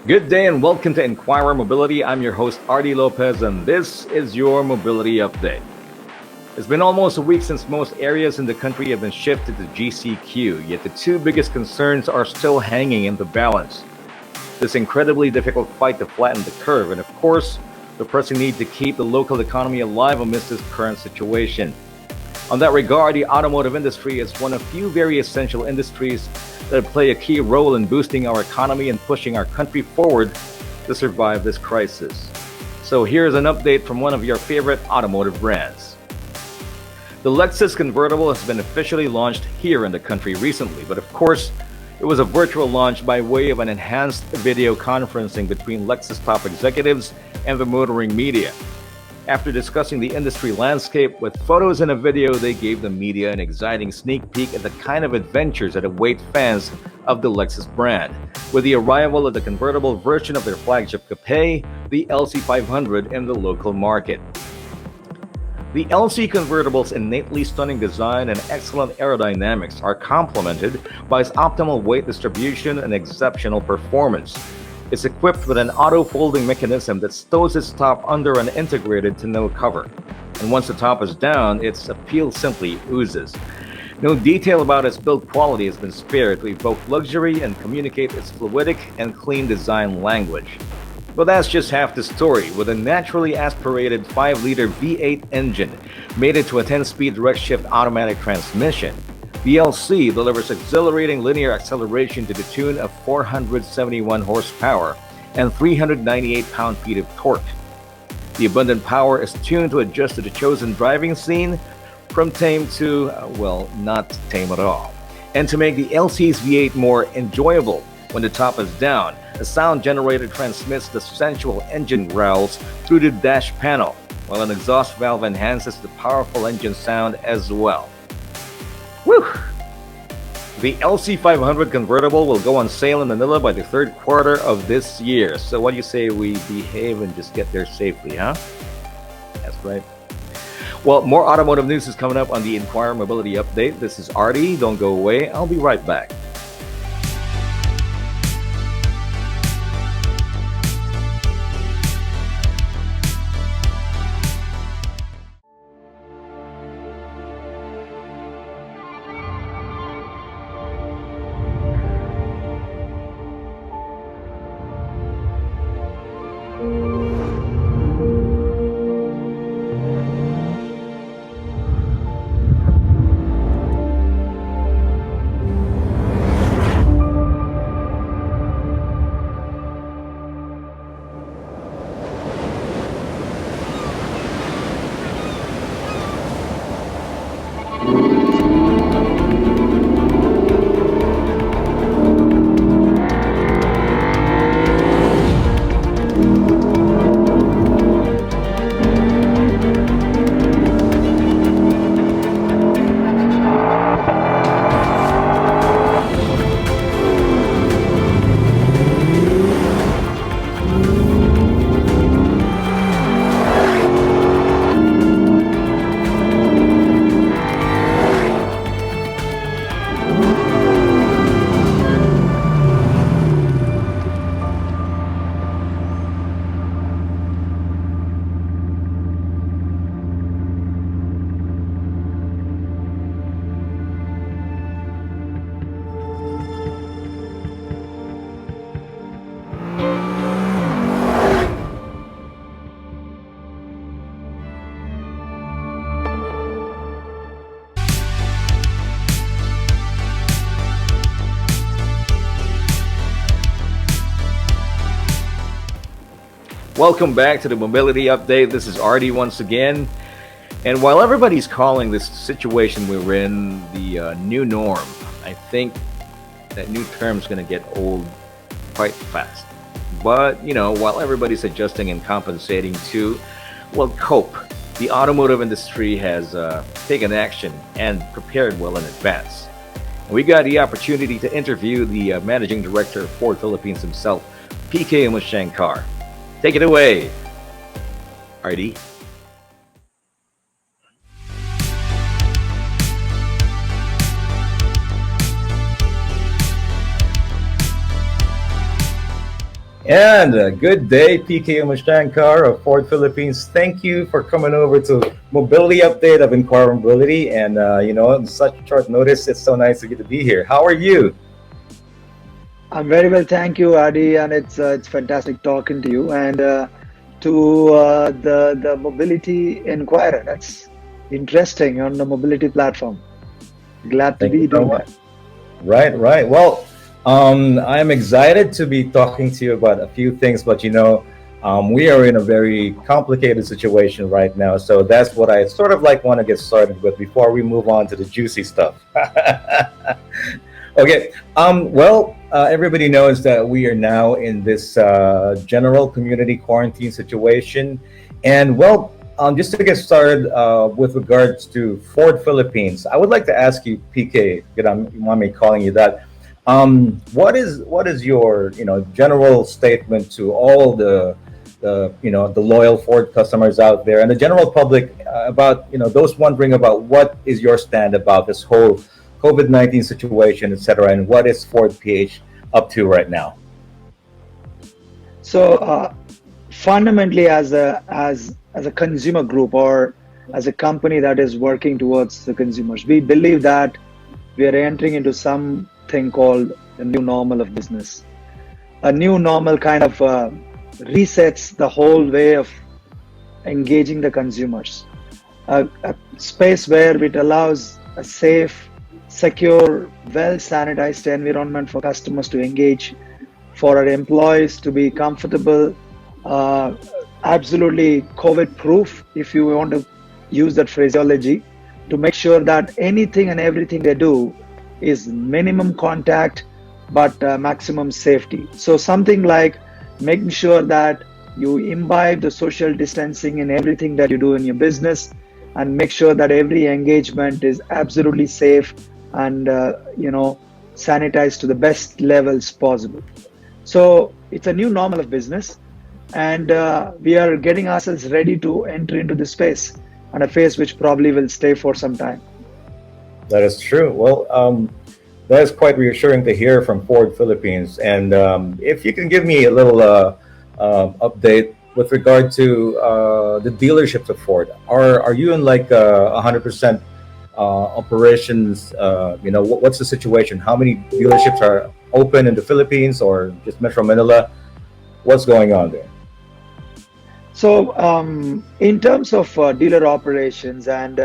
Good day and welcome to Inquirer Mobility. I'm your host, Artie Lopez, and this is your mobility update. It's been almost a week since most areas in the country have been shifted to GCQ, yet the two biggest concerns are still hanging in the balance. This incredibly difficult fight to flatten the curve, and of course, the pressing need to keep the local economy alive amidst this current situation. On that regard, the automotive industry is one of few very essential industries that play a key role in boosting our economy and pushing our country forward to survive this crisis. So here's an update from one of your favorite automotive brands. The Lexus Convertible has been officially launched here in the country recently, but of course, it was a virtual launch by way of an enhanced video conferencing between Lexus top executives and the motoring media. After discussing the industry landscape with photos and a video, they gave the media an exciting sneak peek at the kind of adventures that await fans of the Lexus brand, with the arrival of the convertible version of their flagship coupe, the LC500, in the local market. The LC Convertible's innately stunning design and excellent aerodynamics are complemented by its optimal weight distribution and exceptional performance. It's equipped with an auto-folding mechanism that stows its top under an integrated tonneau cover. And once the top is down, its appeal simply oozes. No detail about its build quality has been spared to evoke luxury and communicate its fluidic and clean design language. But that's just half the story. With a naturally aspirated 5-liter V8 engine mated to a 10-speed direct-shift automatic transmission, the LC delivers exhilarating linear acceleration to the tune of 471 horsepower and 398 pound-feet of torque. The abundant power is tuned to adjust to the chosen driving scene, from tame to, not tame at all. And to make the LC's V8 more enjoyable when the top is down, a sound generator transmits the sensual engine growls through the dash panel, while an exhaust valve enhances the powerful engine sound as well. Whew! The LC500 convertible will go on sale in Manila by the third quarter of this year. So what do you say we behave and just get there safely, huh? That's right. Well, more automotive news is coming up on the Inquirer Mobility Update. This is Artie. Don't go away. I'll be right back. Welcome back to the Mobility Update. This is Artie once again. And while everybody's calling this situation we're in the new norm, I think that new term's going to get old quite fast. But, while everybody's adjusting and compensating to, cope, the automotive industry has taken action and prepared well in advance. And we got the opportunity to interview the managing director of Ford Philippines himself, PK Shankar. Take it away, Artie. And good day, PK Umashankar of Ford Philippines. Thank you for coming over to Mobility Update of Inquirer Mobility. And, on such short notice, it's so nice to get to be here. How are you? I'm very well, thank you, Adi, and it's fantastic talking to you and to the Mobility Inquirer. That's interesting on the mobility platform. Glad to Thank you be so doing much. that. Right, right. Well, I'm excited to be talking to you about a few things, but we are in a very complicated situation right now. So that's what I sort of like want to get started with before we move on to the juicy stuff. Okay. Everybody knows that we are now in this general community quarantine situation, and just to get started with regards to Ford Philippines, I would like to ask you, PK, you want me calling you that? What is your general statement to all the loyal Ford customers out there and the general public about those wondering about what is your stand about this whole COVID-19 situation, etc., and what is Ford PH up to right now? So fundamentally, as a consumer group or as a company that is working towards the consumers, we believe that we are entering into something called the new normal of business. A new normal kind of resets the whole way of engaging the consumers. A space where it allows a safe, secure, well sanitized environment for customers to engage, for our employees to be comfortable, uh, absolutely COVID proof, if you want to use that phraseology, to make sure that anything and everything they do is minimum contact but maximum safety. So, something like making sure that you imbibe the social distancing in everything that you do in your business and make sure that every engagement is absolutely safe and sanitized to the best levels possible. So it's a new normal of business, and we are getting ourselves ready to enter into this space, and a phase which probably will stay for some time. That is true. That is quite reassuring to hear from Ford Philippines. And if you can give me a little update with regard to the dealerships of Ford, are you in like 100% operations? What's the situation? How many dealerships are open in the Philippines or just Metro Manila? What's going on there? So in terms of dealer operations, and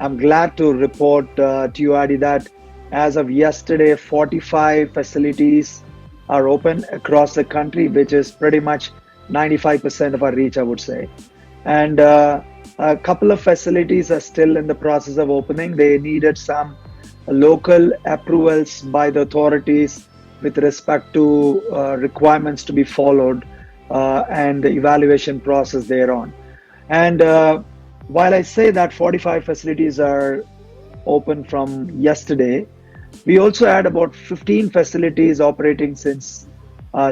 I'm glad to report to you, Adi, that as of yesterday, 45 facilities are open across the country, which is pretty much 95% of our reach, I would say. And a couple of facilities are still in the process of opening. They needed some local approvals by the authorities with respect to requirements to be followed and the evaluation process thereon. And while I say that 45 facilities are open from yesterday, we also had about 15 facilities operating since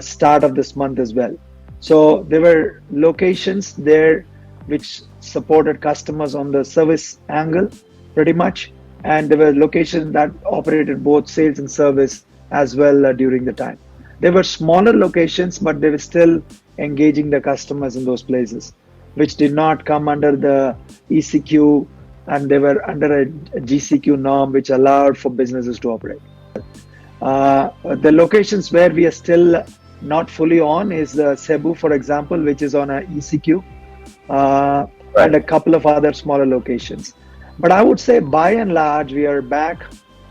start of this month as well. So there were locations there which supported customers on the service angle pretty much, and there were locations that operated both sales and service as well during the time. There were smaller locations, but they were still engaging the customers in those places, which did not come under the ECQ, and they were under a GCQ norm, which allowed for businesses to operate. The locations where we are still not fully on is Cebu, for example, which is on a ECQ, and Right. a couple of other smaller locations. But I would say by and large, we are back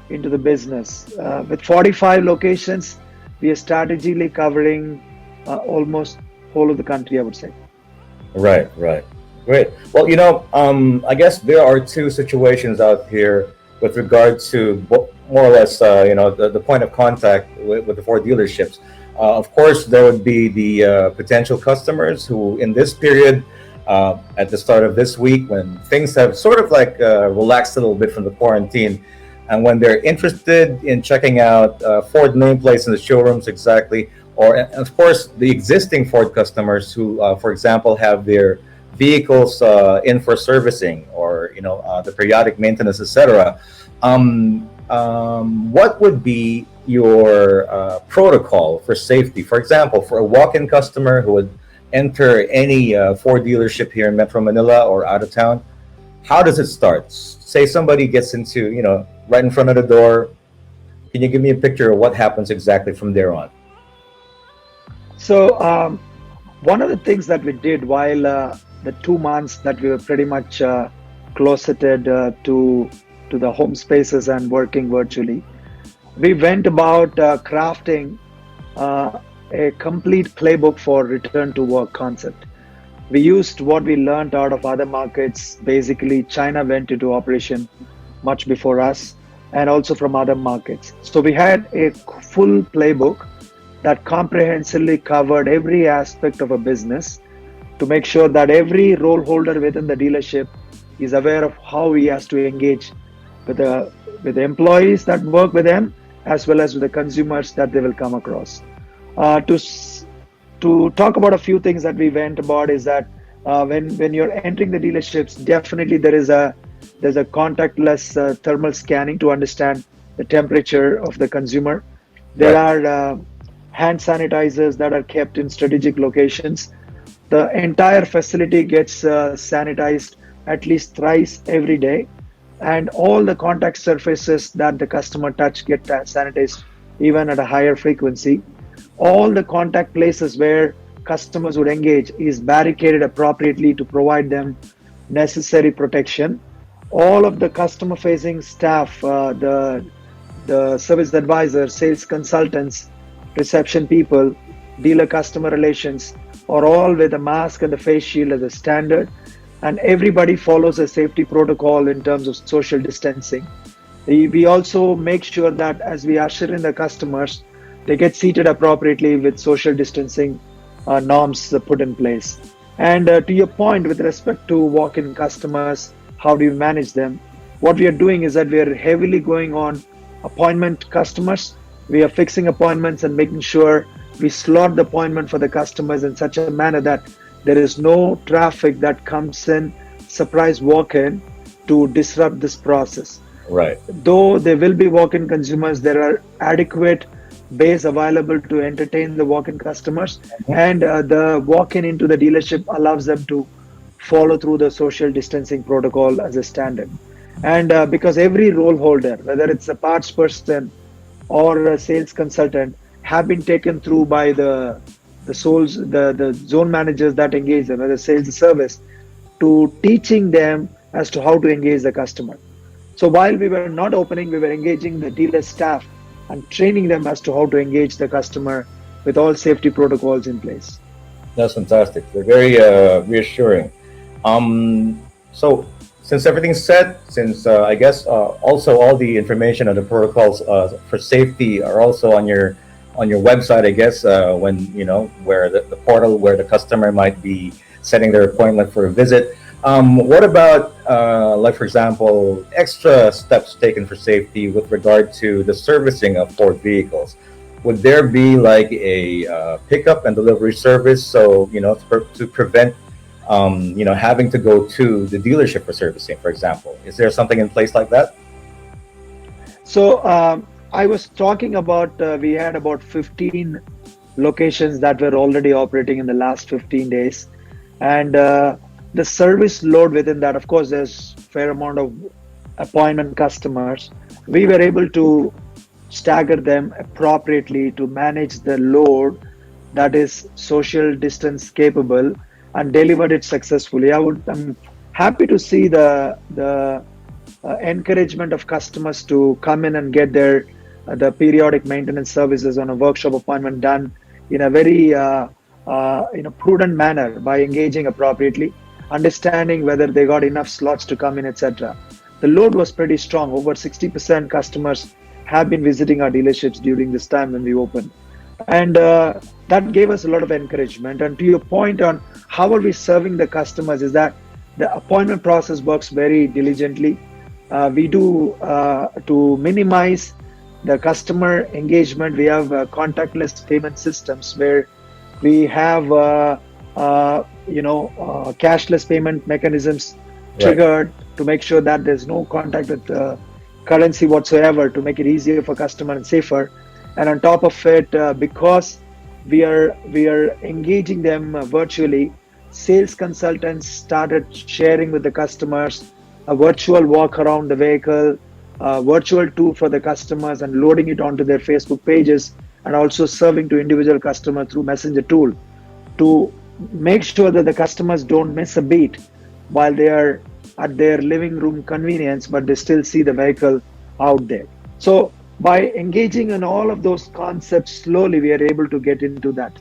into the business. With 45 locations, we are strategically covering almost whole of the country, I would say. Right, right. Great. I guess there are two situations out here with regard to more or less, the point of contact with the Ford dealerships. Of course, there would be the potential customers who, in this period, at the start of this week, when things have sort of like relaxed a little bit from the quarantine, and when they're interested in checking out Ford nameplates in the showrooms exactly, or of course the existing Ford customers who, for example, have their vehicles in for servicing or the periodic maintenance, etc. what would be your protocol for safety? For example, for a walk-in customer who would enter any Ford dealership here in Metro Manila or out of town, how does it start? Say somebody gets into, right in front of the door. Can you give me a picture of what happens exactly from there on? So one of the things that we did while the 2 months that we were pretty much closeted to the home spaces and working virtually, we went about crafting a complete playbook for return to work concept. We used what we learned out of other markets. Basically, China went into operation much before us, and also from other markets. So we had a full playbook that comprehensively covered every aspect of a business to make sure that every role holder within the dealership is aware of how he has to engage with the employees that work with them, as well as with the consumers that they will come across. To talk about a few things that we went about is that when you're entering the dealerships, definitely there's a contactless thermal scanning to understand the temperature of the consumer. There Right. are hand sanitizers that are kept in strategic locations. The entire facility gets sanitized at least thrice every day, and all the contact surfaces that the customer touch get sanitized even at a higher frequency. All the contact places where customers would engage is barricaded appropriately to provide them necessary protection. All of the customer facing staff, the service advisors, sales consultants, reception people, dealer customer relations are all with a mask and the face shield as a standard. And everybody follows a safety protocol in terms of social distancing. We also make sure that as we usher in the customers, they get seated appropriately with social distancing norms put in place. And to your point, with respect to walk-in customers, how do you manage them? What we are doing is that we are heavily going on appointment customers. We are fixing appointments and making sure we slot the appointment for the customers in such a manner that there is no traffic that comes in, surprise walk-in to disrupt this process. Right. Though there will be walk-in consumers, there are adequate bays available to entertain the walk-in customers, and the walk-in into the dealership allows them to follow through the social distancing protocol as a standard. And because every role holder, whether it's a parts person or a sales consultant, have been taken through by the zone managers that engage them, whether sales or service, to teaching them as to how to engage the customer. So while we were not opening, we were engaging the dealer staff and training them as to how to engage the customer with all safety protocols in place. That's fantastic. They're very reassuring. So, since everything's set, since I guess also all the information on the protocols for safety are also on your website, I guess when where the portal where the customer might be setting their appointment for a visit. What about like for example, extra steps taken for safety with regard to the servicing of Ford vehicles? Would there be like a pickup and delivery service? So to prevent having to go to the dealership for servicing, for example. Is there something in place like that? So I was talking about we had about 15 locations that were already operating in the last 15 days, and the service load within that, of course, there's fair amount of appointment customers. We were able to stagger them appropriately to manage the load that is social distance capable and delivered it successfully. I'm happy to see the encouragement of customers to come in and get the periodic maintenance services on a workshop appointment done in a very prudent manner by engaging appropriately, understanding whether they got enough slots to come in, etc. The load was pretty strong. Over 60% customers have been visiting our dealerships during this time when we opened. And that gave us a lot of encouragement. And to your point on how are we serving the customers is that the appointment process works very diligently. We do to minimize the customer engagement. We have contactless payment systems where we have cashless payment mechanisms Right. triggered to make sure that there's no contact with currency whatsoever to make it easier for customer and safer. And on top of it, because we are engaging them virtually, sales consultants started sharing with the customers a virtual walk around the vehicle, a virtual tour for the customers, and loading it onto their Facebook pages, and also serving to individual customers through messenger tool to make sure that the customers don't miss a beat while they are at their living room convenience, but they still see the vehicle out there. So by engaging in all of those concepts slowly, we are able to get into that.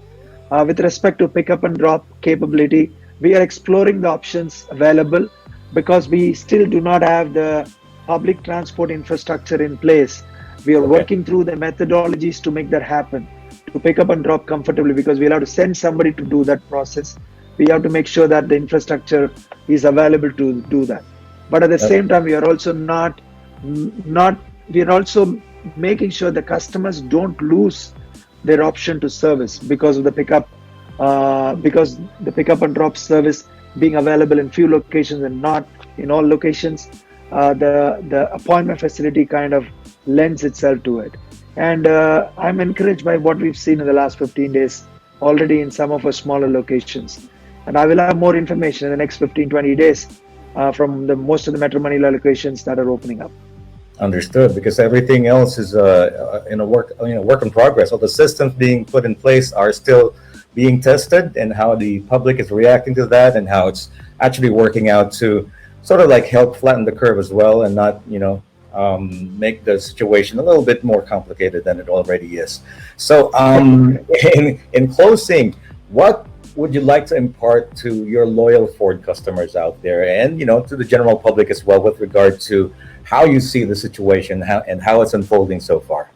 With respect to pickup and drop capability, we are exploring the options available because we still do not have the public transport infrastructure in place. We are Okay. working through the methodologies to make that happen, to pick up and drop comfortably, because we'll have to send somebody to do that process. We have to make sure that the infrastructure is available to do that. But at the Okay. same time, we are also not we are also making sure the customers don't lose their option to service because of the pickup, because the pickup and drop service being available in few locations and not in all locations. The appointment facility kind of lends itself to it. And I'm encouraged by what we've seen in the last 15 days already in some of our smaller locations. And I will have more information in the next 15, 20 days from the most of the Metro Manila locations that are opening up. Understood, because everything else is in a work in progress. All the systems being put in place are still being tested, and how the public is reacting to that, and how it's actually working out to sort of like help flatten the curve as well, and not make the situation a little bit more complicated than it already is. So, Correct. in closing, what would you like to impart to your loyal Ford customers out there, and to the general public as well, with regard to how you see the situation, how it's unfolding so far?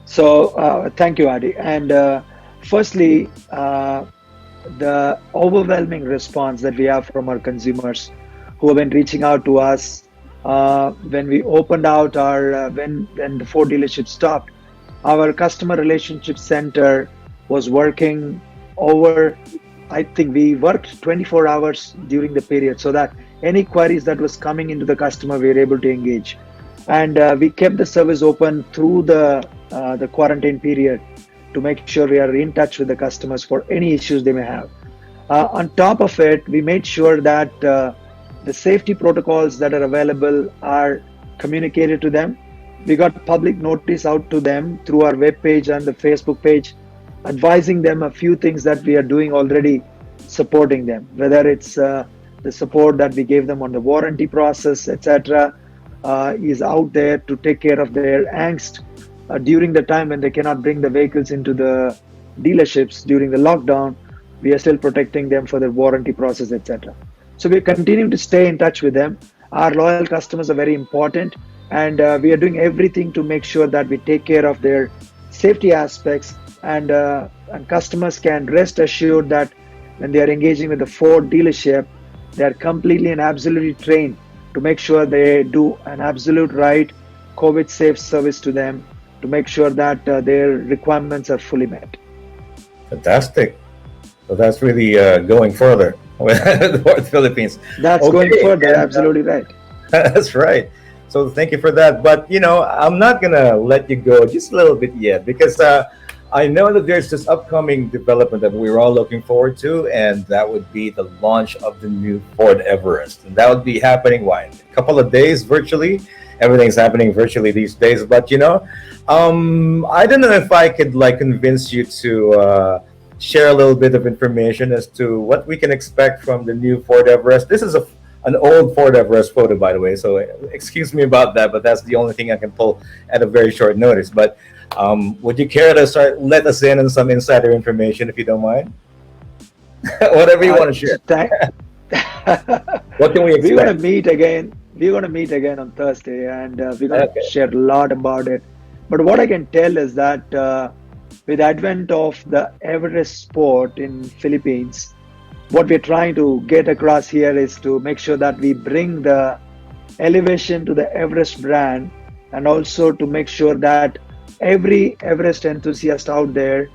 So thank you, Adi. And firstly, the overwhelming response that we have from our consumers who have been reaching out to us when we opened out our when the Ford dealership stopped, our customer relationship center was working over. I think we worked 24 hours during the period so that any queries that was coming into the customer, we were able to engage. And we kept the service open through the quarantine period to make sure we are in touch with the customers for any issues they may have. On top of it, we made sure that the safety protocols that are available are communicated to them. We got public notice out to them through our web page and the Facebook page, advising them a few things that we are doing already, supporting them, whether it's the support that we gave them on the warranty process, etc., is out there to take care of their angst during the time when they cannot bring the vehicles into the dealerships during the lockdown. We are still protecting them for the warranty process, etc. So we continue to stay in touch with them. Our loyal customers are very important, and we are doing everything to make sure that we take care of their safety aspects, and customers can rest assured that when they are engaging with the Ford dealership, they are completely and absolutely trained to make sure they do an absolute right, COVID safe service to them to make sure that their requirements are fully met. Fantastic. So that's really going further with the Philippines. That's going Okay, further, and absolutely right. that's right. So thank you for that. But I'm not gonna let you go just a little bit yet, because I know that there's this upcoming development that we're all looking forward to, and that would be the launch of the new Ford Everest, and that would be happening in a couple of days virtually. Everything's happening virtually these days, but I don't know if I could like convince you to share a little bit of information as to what we can expect from the new Ford Everest. This is an old Ford Everest photo, by the way, so excuse me about that, but that's the only thing I can pull at a very short notice. But would you care to let us in on some insider information, if you don't mind? Whatever you Uh, want to share. thank- What can we we're gonna expect? meet again. We're gonna meet again on Thursday, and we're gonna Okay. share a lot about it. But what I can tell is that with advent of the Everest sport in Philippines, what we're trying to get across here is to make sure that we bring the elevation to the Everest brand, and also to make sure that every Everest enthusiast out there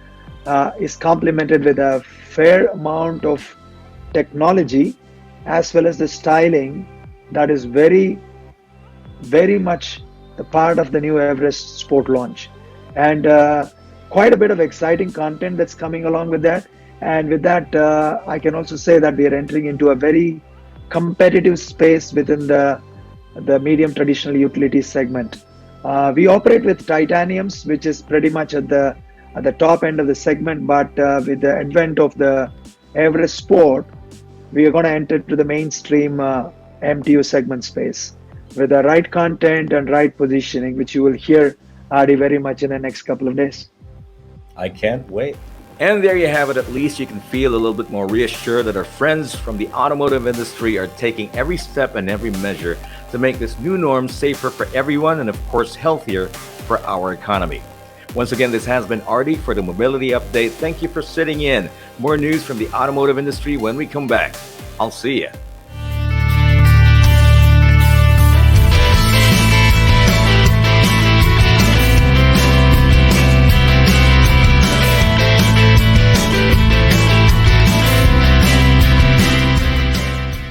is complemented with a fair amount of technology as well as the styling that is very very much the part of the new Everest Sport launch. And quite a bit of exciting content that's coming along with that. And with that, I can also say that we are entering into a very competitive space within the medium traditional utility segment. We operate with titaniums, which is pretty much at the top end of the segment, but with the advent of the Everest Sport, we are going to enter to the mainstream MTU segment space with the right content and right positioning, which you will hear Adi very much in the next couple of days. I can't wait. And there you have it. At least you can feel a little bit more reassured that our friends from the automotive industry are taking every step and every measure to make this new norm safer for everyone and, of course, healthier for our economy. Once again, this has been Artie for the Mobility Update. Thank you for sitting in. More news from the automotive industry when we come back. I'll see you.